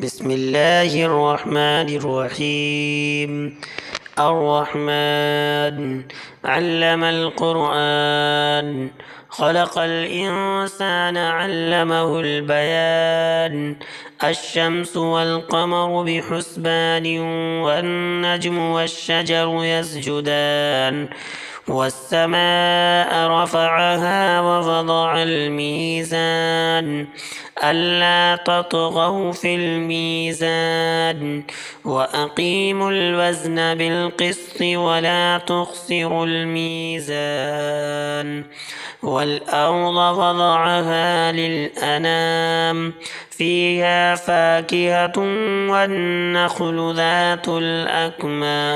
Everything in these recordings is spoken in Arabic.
بسم الله الرحمن الرحيم. الرحمن علم القرآن، خلق الإنسان علمه البيان. الشمس والقمر بحسبان، والنجم والشجر يسجدان. والسماء رفعها ووضع الميزان، ألا تطغوا في الميزان، وأقيموا الوزن بالقسط ولا تخسروا الميزان. والأرض وضعها للأنام، فيها فاكهة والنخل ذات الأكمام،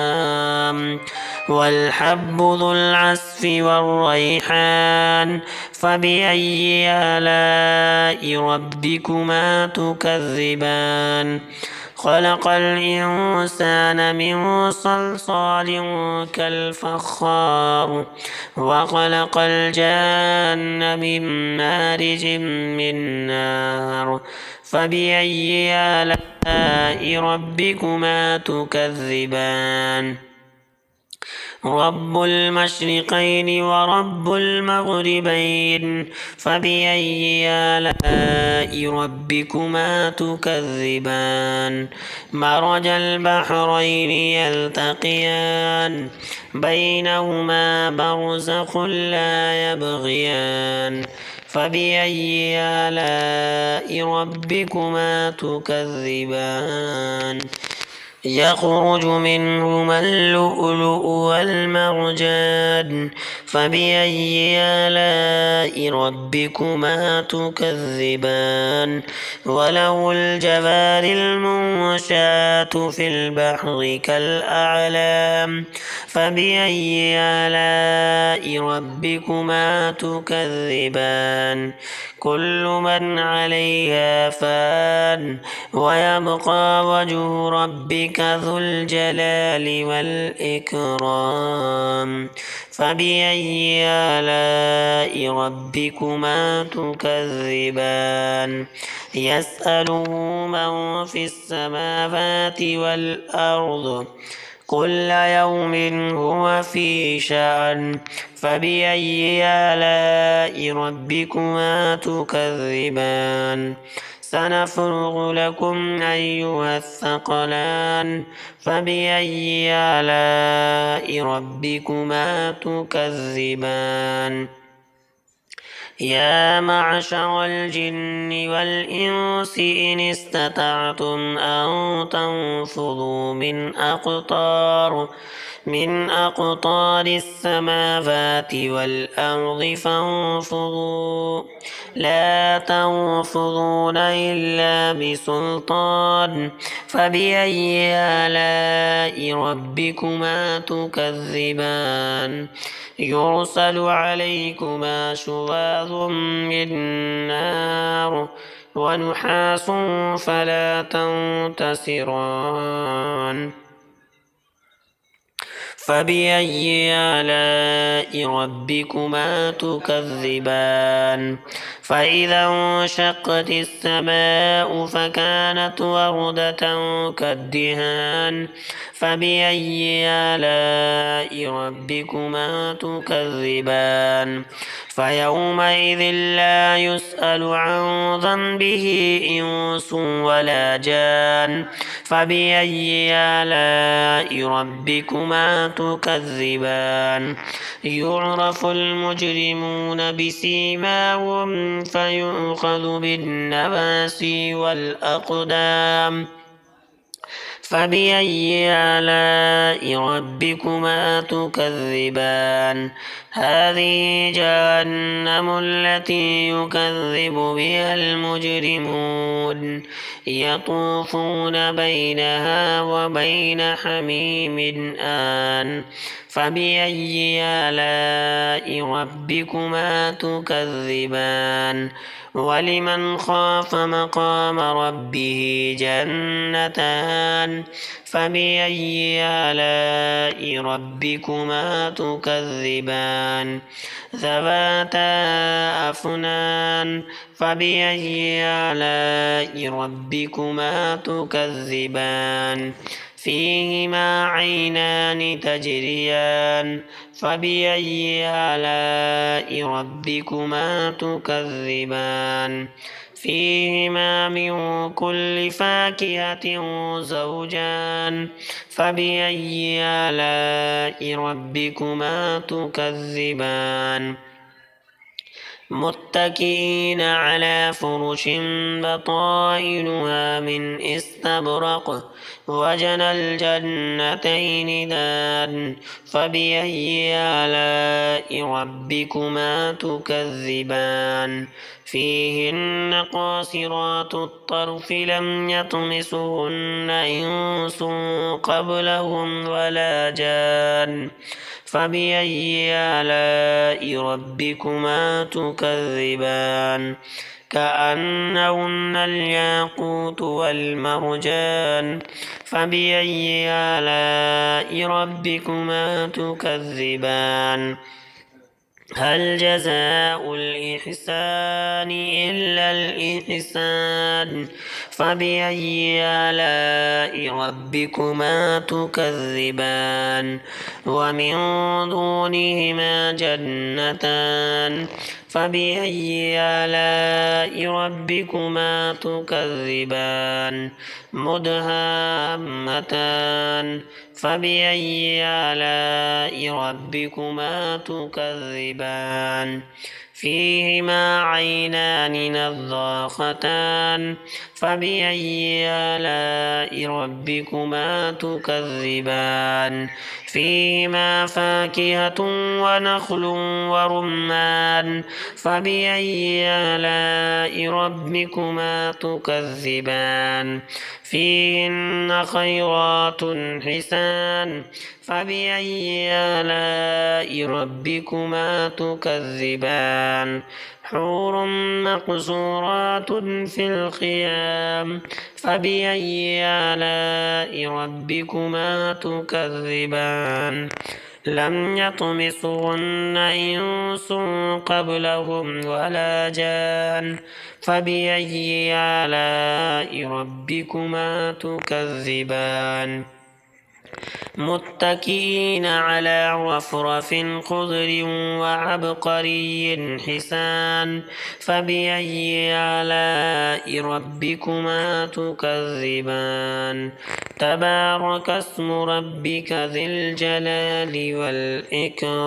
والحب ذو العصف والريحان. فبأي آلاء ربكما تكذبان؟ خلق الإنسان من صلصال كالفخار، وخلق الجان من مارج من نار. فبأي آلاء ربكما تكذبان؟ رب المشرقين ورب المغربين، فبأي آلاء ربكما تكذبان؟ مرج البحرين يلتقيان، بينهما برزخ لا يبغيان. فبأي آلاء ربكما تكذبان؟ يخرج منهما اللؤلؤ والمرجان. فبأي آلاء ربكما تكذبان؟ وله الجوار المنشآت في البحر كالأعلام. فبأي آلاء ربكما تكذبان؟ كل من عليها فان، ويبقى وجه ربك ذو الجلال والإكرام. فبأي آلاء ربكما تكذبان؟ يسأله من في السماوات والأرض، كل يوم هو في شأن. فبأي آلاء ربكما تكذبان؟ سنفرغ لكم أيها الثقلان. فبأي آلاء ربكما تكذبان؟ يا معشر الجن والإنس إن استطعتم أن تنفذوا من أقطار السماوات والأرض فانفذوا، لا تنفذون إلا بسلطان. فبأي آلاء ربكما تكذبان؟ يرسل عليكما شواظ من نار، ونحاس فلا تنتصران. فبأي آلاء ربكما تكذبان؟ فإذا انشقت السماء فكانت وردة كالدهان. فبأي آلاء ربكما تكذبان؟ فيومئذ لا يسأل عن ذنبه إنس ولا جان. فبأي آلاء ربكما تكذبان؟ يعرف المجرمون بسيماهم فيؤخذ بالنواسي والأقدام. فبأي آلاء ربكما تكذبان؟ هذه جهنم التي يكذب بها المجرمون، يطوفون بينها وبين حميم آن. فبأي آلاء ربكما تكذبان؟ ولمن خاف مقام ربه جنتان فبأي آلاء ربكما تكذبان ذواتا أفنان فبأي آلاء ربكما تكذبان فيهما عينان تجريان فبأي آلاء ربكما تكذبان فيهما من كل فاكهة زوجان فبأي آلاء ربكما تكذبان متكئين على فرش بطائنها من استبرق وجنى الجنتين دان فبأي آلاء ربكما تكذبان فيهن قاصرات الطرف لم يطمسهن إنس قبلهم ولا جان فبأي آلاء ربكما تكذبان كأنهن الياقوت والمرجان فبأي آلاء ربكما تكذبان هل جزاء الإحسان إلا الإحسان فبأي آلاء ربكما تكذبان ومن دونهما جنتان فبأي آلاء ربكما تكذبان مدهامتان فبأي آلاء ربكما تكذبان فيهما عينان نضاختان فبأي آلاء ربكما تكذبان فيهما فاكهة ونخل ورمان فبأي آلاء ربكما تكذبان فيهن خيرات حسان فبأي آلاء ربكما تكذبان حور مقصورات في الخيام فبأي آلاء ربكما تكذبان لم يطمثهن إنس قبلهم ولا جان فبأي آلاء ربكما تكذبان متكئين على رفرف خضر وعبقري حسان فبأي آلاء ربكما تكذبان تبارك اسم ربك ذي الجلال والإكرام.